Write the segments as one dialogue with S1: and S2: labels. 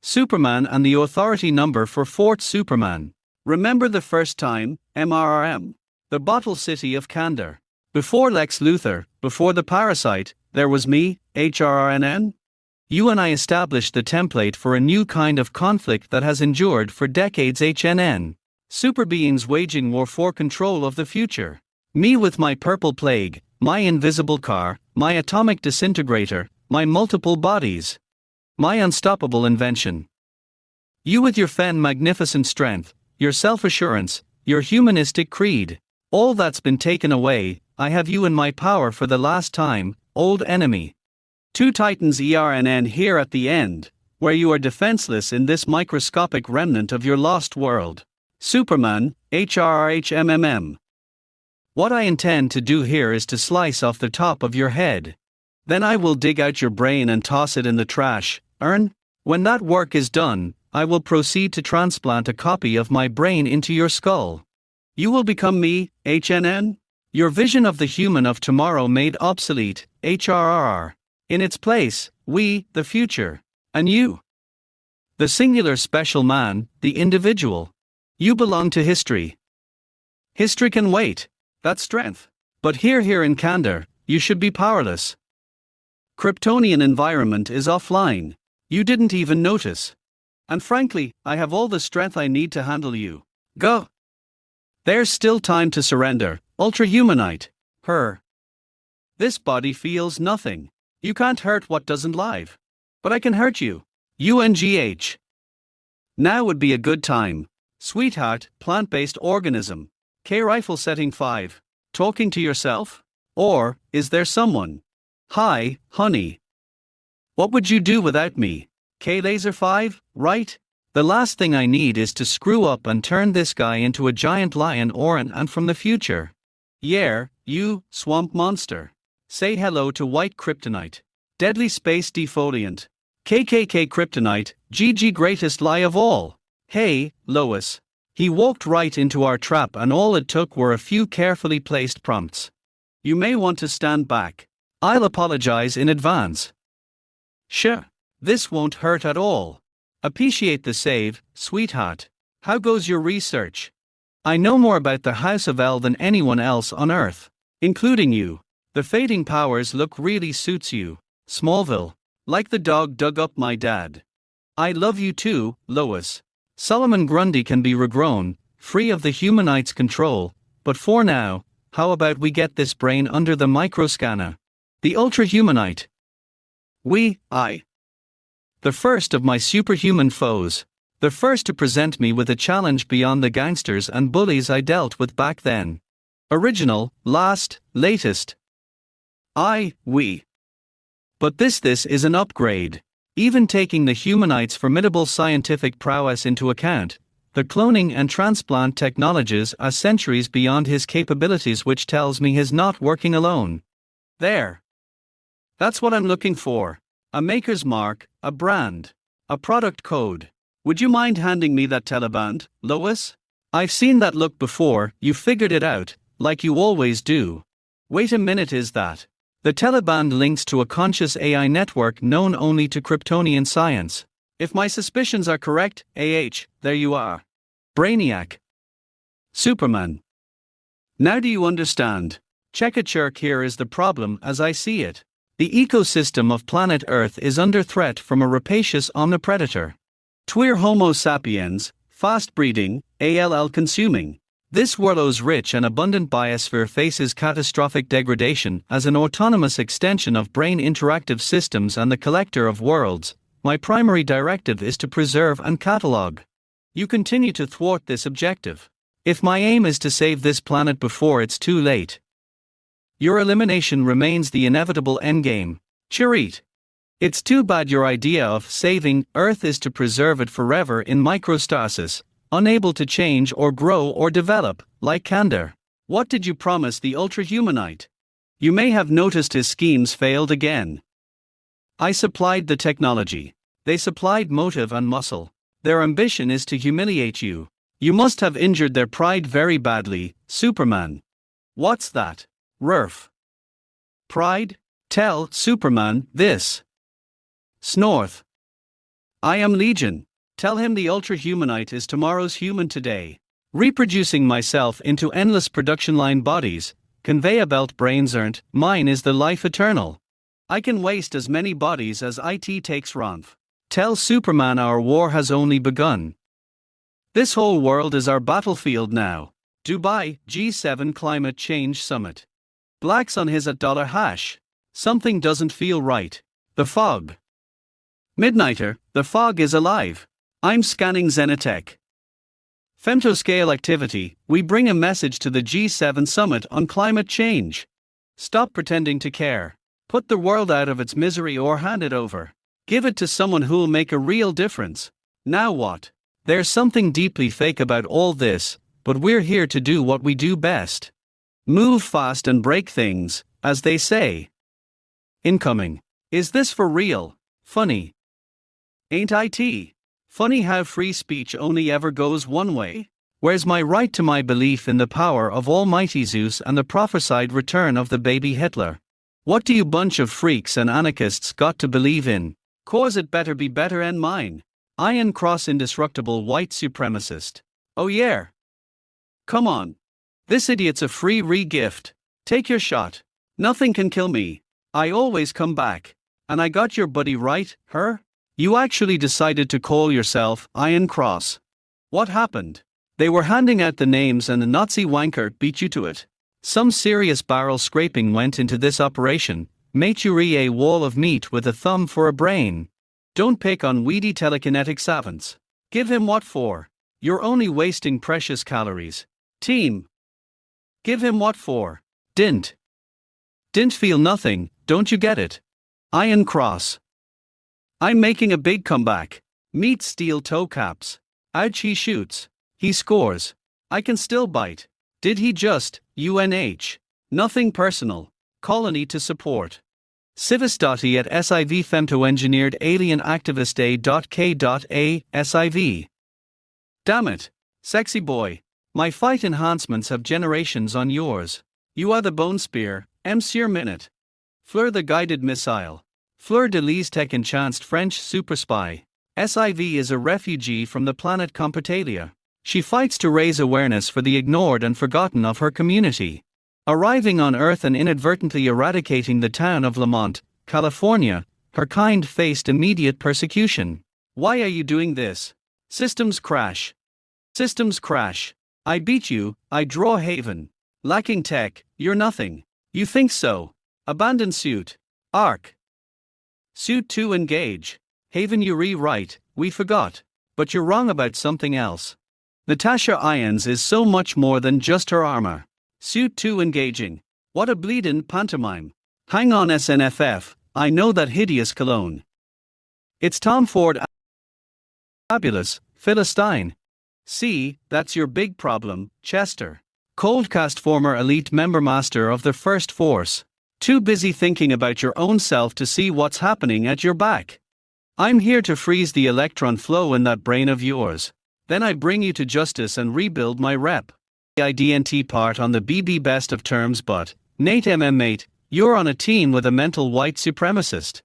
S1: Superman and the authority number for Fort Superman. Remember the first time, MRRM. The bottle city of Candor. Before Lex Luthor, before the parasite, there was me, HRRNN. You and I established the template for a new kind of conflict that has endured for decades. HNN. Super beings waging war for control of the future. Me with my purple plague, my invisible car, my atomic disintegrator, my multiple bodies. My unstoppable invention. You with your magnificent strength, your self-assurance, your humanistic creed. All that's been taken away, I have you in my power for the last time, old enemy. Two titans ERNN here at the end, where you are defenseless in this microscopic remnant of your lost world. Superman, HRRHMMM. What I intend to do here is to slice off the top of your head. Then I will dig out your brain and toss it in the trash. When that work is done, I will proceed to transplant a copy of my brain into your skull. You will become me, HNN? Your vision of the human of tomorrow made obsolete, HRRR. In its place, we, the future. And you. The singular special man, the individual. You belong to history. History can wait. That's strength. But here in Candor, you should be powerless. Kryptonian environment is offline. You didn't even notice. And frankly, I have all the strength I need to handle you. Go. There's still time to surrender, ultra-humanite. Her. This body feels nothing. You can't hurt what doesn't live. But I can hurt you. UNGH. Now would be a good time. Sweetheart, plant-based organism. K-rifle setting 5. Talking to yourself? Or, is there someone? Hi, honey. What would you do without me? K-Laser 5, right? The last thing I need is to screw up and turn this guy into a giant lion or an ant from the future. Yeah, you, swamp monster. Say hello to white kryptonite. Deadly space defoliant. KKK kryptonite, GG greatest lie of all. Hey, Lois. He walked right into our trap and all it took were a few carefully placed prompts. You may want to stand back. I'll apologize in advance. Sure. This won't hurt at all. Appreciate the save, sweetheart. How goes your research? I know more about the House of L than anyone else on Earth, including you. The fading powers look really suits you. Smallville. Like the dog dug up my dad. I love you too, Lois. Solomon Grundy can be regrown, free of the humanite's control, but for now, how about we get this brain under the microscanner? The ultra-humanite. I. The first of my superhuman foes. The first to present me with a challenge beyond the gangsters and bullies I dealt with back then. Original, last, latest. We. But this is an upgrade. Even taking the humanite's formidable scientific prowess into account, the cloning and transplant technologies are centuries beyond his capabilities, which tells me he's not working alone. There. That's what I'm looking for. A maker's mark, a brand, a product code. Would you mind handing me that teleband, Lois? I've seen that look before. You figured it out, like you always do. Wait a minute, is that? The teleband links to a conscious AI network known only to Kryptonian science. If my suspicions are correct, there you are. Brainiac. Superman. Now do you understand? Chekachurk, here is the problem as I see it. The ecosystem of planet Earth is under threat from a rapacious omnipredator. Twir Homo sapiens, fast breeding, ALL consuming. This world's rich and abundant biosphere faces catastrophic degradation as an autonomous extension of brain interactive systems and the collector of worlds. My primary directive is to preserve and catalog. You continue to thwart this objective. If my aim is to save this planet before it's too late, your elimination remains the inevitable endgame. Cherit. It's too bad your idea of saving Earth is to preserve it forever in microstasis, unable to change or grow or develop, like Candor. What did you promise the ultra-humanite? You may have noticed his schemes failed again. I supplied the technology. They supplied motive and muscle. Their ambition is to humiliate you. You must have injured their pride very badly, Superman. What's that? Rurf. Pride? Tell Superman this. Snorth. I am Legion. Tell him the ultra-humanite is tomorrow's human today. Reproducing myself into endless production line bodies, conveyor belt brains earned, mine is the life eternal. I can waste as many bodies as IT takes Ronf. Tell Superman our war has only begun. This whole world is our battlefield now. Dubai, G7 Climate Change Summit. Blacks on his $hash. Something doesn't feel right. The fog. Midnighter, the fog is alive. I'm scanning Zenitech. Femtoscale activity, we bring a message to the G7 Summit on climate change. Stop pretending to care. Put the world out of its misery or hand it over. Give it to someone who'll make a real difference. Now what? There's something deeply fake about all this, but we're here to do what we do best. Move fast and break things, as they say. Incoming. Is this for real? Funny. Ain't it? Funny how free speech only ever goes one way. Where's my right to my belief in the power of Almighty Zeus and the prophesied return of the baby Hitler? What do you bunch of freaks and anarchists got to believe in? Cause it better be better than mine. Iron Cross indestructible white supremacist. Oh yeah. Come on. This idiot's a free re-gift. Take your shot. Nothing can kill me. I always come back. And I got your buddy right, her? You actually decided to call yourself Iron Cross. What happened? They were handing out the names and the Nazi wanker beat you to it. Some serious barrel scraping went into this operation, made you a wall of meat with a thumb for a brain. Don't pick on weedy telekinetic savants. Give him what for? You're only wasting precious calories. Team. Give him what for? Didn't feel nothing, don't you get it? Iron Cross. I'm making a big comeback. Meet steel toe caps. Ouch, he shoots. He scores. I can still bite. Did he just, UNH? Nothing personal. Colony to support. Civistati at SIV femto-engineered alien activist A.K.A. SIV. Damn it. Sexy boy. My fight enhancements have generations on yours. You are the bone spear, Monsieur Minute. Fleur the guided missile. Fleur de lis tech enchanced French super spy. SIV is a refugee from the planet Compitalia. She fights to raise awareness for the ignored and forgotten of her community. Arriving on Earth and inadvertently eradicating the town of Lamont, California, her kind faced immediate persecution. Why are you doing this? Systems crash. Systems crash. I beat you, I draw haven. Lacking tech, you're nothing. You think so? Abandon suit. Arc. Suit 2 engage. Haven you rewrite, we forgot. But you're wrong about something else. Natasha Irons is so much more than just her armor. Suit 2 engaging. What a bleedin' pantomime. Hang on SNFF, I know that hideous cologne. It's Tom Ford. Fabulous, Philistine. See, that's your big problem, Chester. Coldcast former elite member master of the First Force. Too busy thinking about your own self to see what's happening at your back. I'm here to freeze the electron flow in that brain of yours. Then I bring you to justice and rebuild my rep. IDNT part on the BB best of terms, but, Nate mate, you're on a team with a mental white supremacist.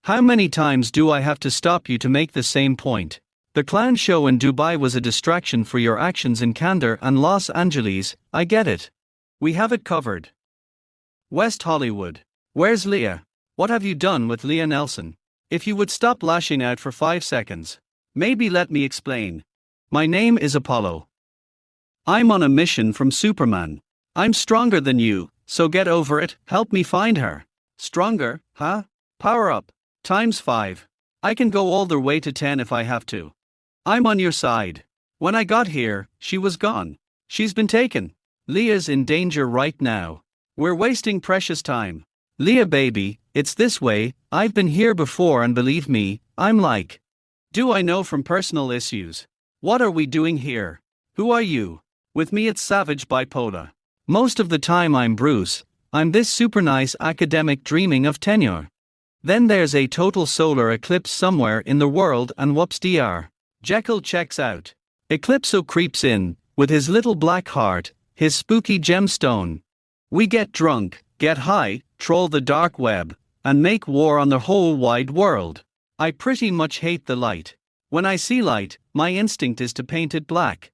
S1: How many times do I have to stop you to make the same point? The clown show in Dubai was a distraction for your actions in Candor and Los Angeles, I get it. We have it covered. West Hollywood. Where's Leah? What have you done with Leah Nelson? If you would stop lashing out for 5 seconds. Maybe let me explain. My name is Apollo. I'm on a mission from Superman. I'm stronger than you, so get over it, help me find her. Stronger, huh? Power up. ×5. I can go all the way to 10 if I have to. I'm on your side. When I got here, she was gone. She's been taken. Leah's in danger right now. We're wasting precious time. Leah baby, it's this way, I've been here before and believe me, I'm like. Do I know from personal issues? What are we doing here? Who are you? With me it's savage bipolar. Most of the time I'm Bruce, I'm this super nice academic dreaming of tenure. Then there's a total solar eclipse somewhere in the world and whoops dr. Jekyll checks out. Eclipso creeps in, with his little black heart, his spooky gemstone. We get drunk, get high, troll the dark web, and make war on the whole wide world. I pretty much hate the light. When I see light, my instinct is to paint it black.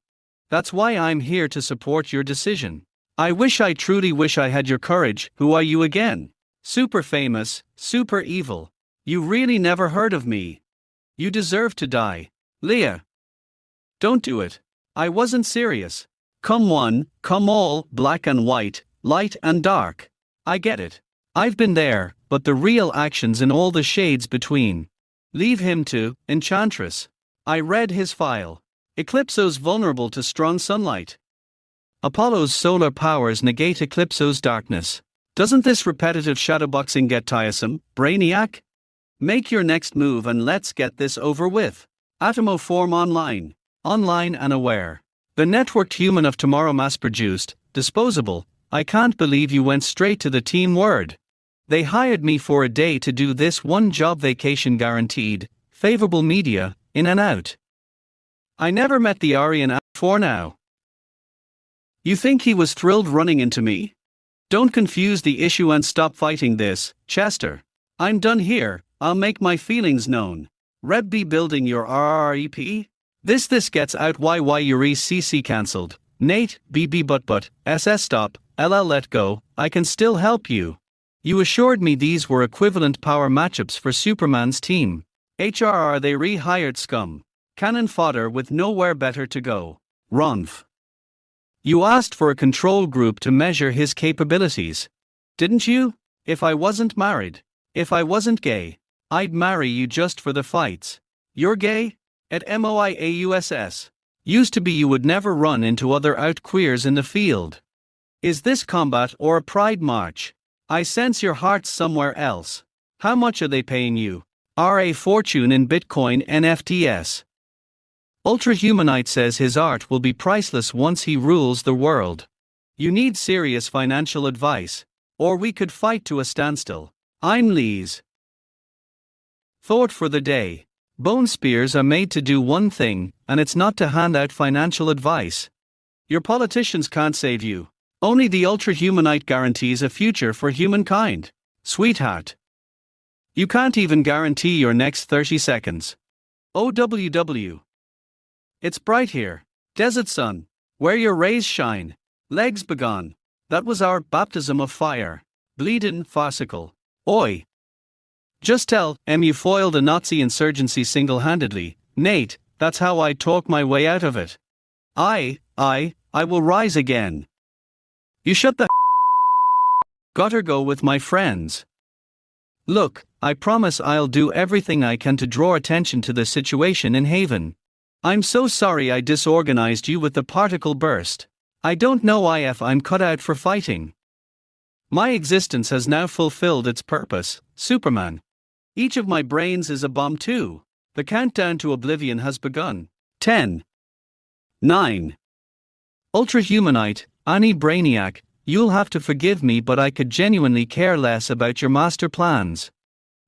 S1: That's why I'm here to support your decision. I truly wish I had your courage. Who are you again? Super famous, super evil. You really never heard of me. You deserve to die. Leah. Don't do it. I wasn't serious. Come one, come all, black and white, light and dark. I get it. I've been there, but the real action's in all the shades between. Leave him to Enchantress. I read his file. Eclipso's vulnerable to strong sunlight. Apollo's solar powers negate Eclipso's darkness. Doesn't this repetitive shadowboxing get tiresome, Brainiac? Make your next move and let's get this over with. Atomoform Online. Online and aware. The networked human of tomorrow mass-produced, disposable. I can't believe you went straight to the team word. They hired me for a day to do this one job, vacation guaranteed, favorable media, in and out. I never met the Aryan before now. You think he was thrilled running into me? Don't confuse the issue and stop fighting this, Chester. I'm done here, I'll make my feelings known. Reb be building your RREP? This gets out why Uri CC cancelled. Nate, BB but, SS stop, LL let go, I can still help you. You assured me these were equivalent power matchups for Superman's team. HRR they rehired scum. Cannon fodder with nowhere better to go. Ronf. You asked for a control group to measure his capabilities. Didn't you? If I wasn't married, if I wasn't gay, I'd marry you just for the fights. You're gay? At MOIAUSS. Used to be you would never run into other out queers in the field. Is this combat or a pride march? I sense your heart's somewhere else. How much are they paying you? RA fortune in Bitcoin NFTs. Ultrahumanite says his art will be priceless once he rules the world. You need serious financial advice. Or we could fight to a standstill. I'm Lee's. Thought for the day. Bone spears are made to do one thing, and it's not to hand out financial advice. Your politicians can't save you. Only the Ultrahumanite guarantees a future for humankind. Sweetheart. You can't even guarantee your next 30 seconds. OWW. It's bright here. Desert sun. Where your rays shine. Legs begone. That was our baptism of fire. Bleedin' farcical. Oi. Just tell you foiled a Nazi insurgency single-handedly. Nate, that's how I talk my way out of it. I will rise again. You shut the Gotta go with my friends. Look, I promise I'll do everything I can to draw attention to the situation in Haven. I'm so sorry I disorganized you with the particle burst. I don't know if I'm cut out for fighting. My existence has now fulfilled its purpose, Superman. Each of my brains is a bomb too. The countdown to oblivion has begun. 10. 9. Ultrahumanite, Annie Brainiac, you'll have to forgive me, but I could genuinely care less about your master plans.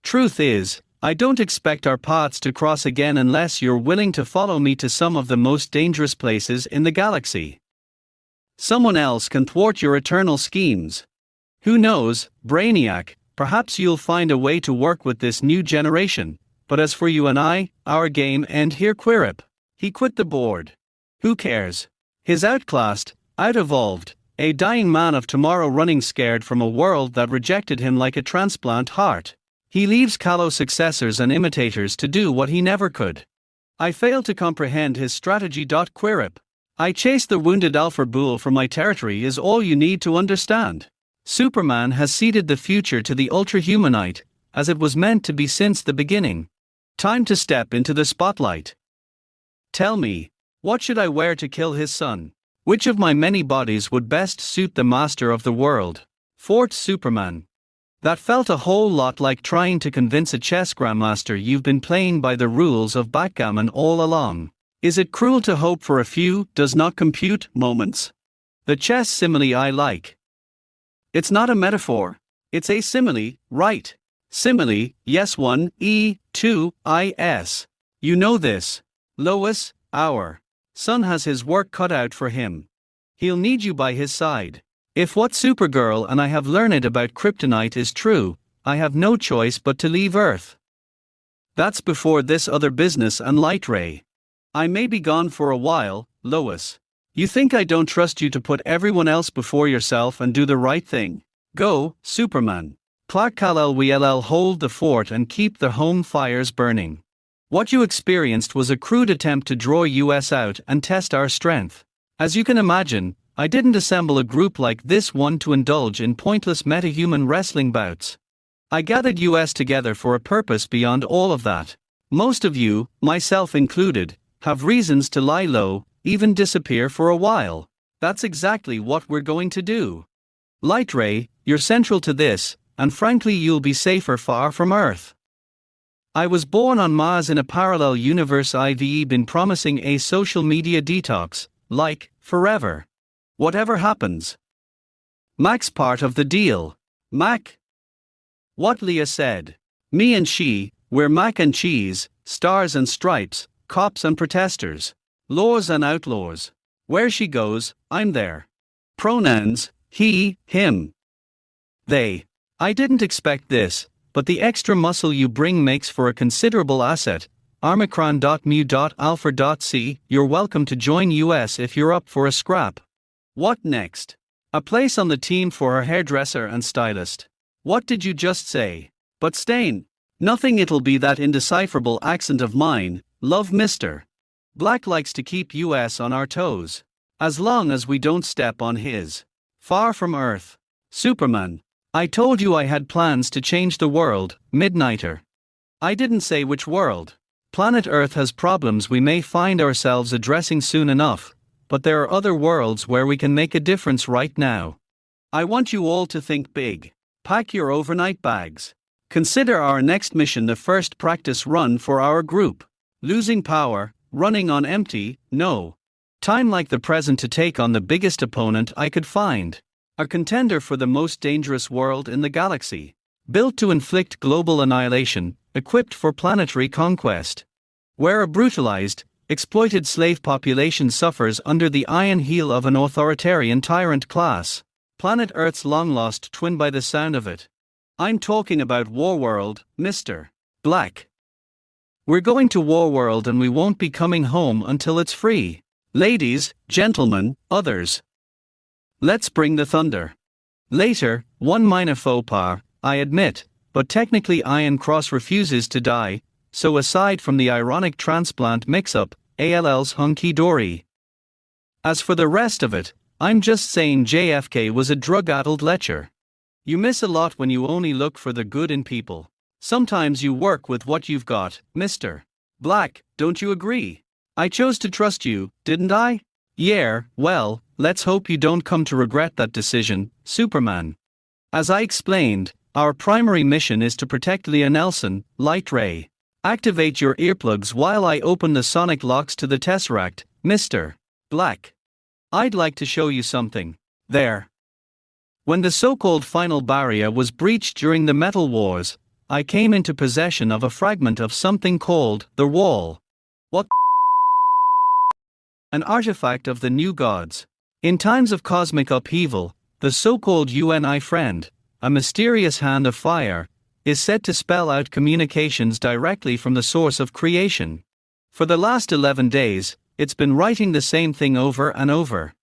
S1: Truth is, I don't expect our paths to cross again unless you're willing to follow me to some of the most dangerous places in the galaxy. Someone else can thwart your eternal schemes. Who knows, Brainiac, perhaps you'll find a way to work with this new generation, but as for you and I, our game end here. Quirip. He quit the board. Who cares? He's outclassed, out-evolved, a dying man of tomorrow running scared from a world that rejected him like a transplant heart. He leaves callow successors and imitators to do what he never could. I fail to comprehend his strategy. Quirip. I chase the wounded Alpha Bull from my territory is all you need to understand. Superman has ceded the future to the Ultrahumanite, as it was meant to be since the beginning. Time to step into the spotlight. Tell me, what should I wear to kill his son? Which of my many bodies would best suit the master of the world? Fort Superman. That felt a whole lot like trying to convince a chess grandmaster you've been playing by the rules of backgammon all along. Is it cruel to hope for a few does not compute moments? The chess simile I like. It's not a metaphor. It's a simile, right? Simile, yes 1, E, 2, I-S. You know this. Lois, our son has his work cut out for him. He'll need you by his side. If what Supergirl and I have learned about kryptonite is true, I have no choice but to leave Earth. That's before this other business and light ray. I may be gone for a while, Lois. You think I don't trust you to put everyone else before yourself and do the right thing? Go, Superman. Clark Kal-El will hold the fort and keep the home fires burning. What you experienced was a crude attempt to draw US out and test our strength. As you can imagine, I didn't assemble a group like this one to indulge in pointless metahuman wrestling bouts. I gathered US together for a purpose beyond all of that. Most of you, myself included, have reasons to lie low, even disappear for a while. That's exactly what we're going to do. Light Ray, you're central to this, and frankly you'll be safer far from Earth. I was born on Mars in a parallel universe. I've been promising a social media detox, like, forever. Whatever happens. Mac's part of the deal. Mac? What Leah said. Me and she, we're mac and cheese, stars and stripes, cops and protesters, laws and outlaws. Where she goes, I'm there. Pronouns, he, him. They. I didn't expect this, but the extra muscle you bring makes for a considerable asset. Armicron.mu.alpha.c. You're welcome to join US if you're up for a scrap. What next? A place on the team for her hairdresser and stylist. What did you just say? But Stain. Nothing, it'll be that indecipherable accent of mine, love Mr. Black likes to keep US on our toes. As long as we don't step on his. Far from Earth. Superman. I told you I had plans to change the world, Midnighter. I didn't say which world. Planet Earth has problems we may find ourselves addressing soon enough, but there are other worlds where we can make a difference right now. I want you all to think big. Pack your overnight bags. Consider our next mission the first practice run for our group. Losing power, running on empty, no. Time like the present to take on the biggest opponent I could find. A contender for the most dangerous world in the galaxy. Built to inflict global annihilation, equipped for planetary conquest. Where a brutalized, exploited slave population suffers under the iron heel of an authoritarian tyrant class. Planet Earth's long-lost twin by the sound of it. I'm talking about Warworld, Mr. Black. We're going to Warworld and we won't be coming home until it's free. Ladies, gentlemen, others. Let's bring the thunder. Later, one minor faux pas, I admit, but technically Iron Cross refuses to die, so aside from the ironic transplant mix-up, ALL's hunky-dory. As for the rest of it, I'm just saying JFK was a drug-addled lecher. You miss a lot when you only look for the good in people. Sometimes you work with what you've got, Mr. Black, don't you agree? I chose to trust you, didn't I? Yeah, well, let's hope you don't come to regret that decision, Superman. As I explained, our primary mission is to protect Leah Nelson, Light Ray. Activate your earplugs while I open the sonic locks to the Tesseract, Mr. Black. I'd like to show you something. There. When the so-called final barrier was breached during the Metal Wars, I came into possession of a fragment of something called the Wall. What? An artifact of the new gods. In times of cosmic upheaval, the so-called UNI friend, a mysterious hand of fire, is said to spell out communications directly from the source of creation. For the last 11 days, it's been writing the same thing over and over.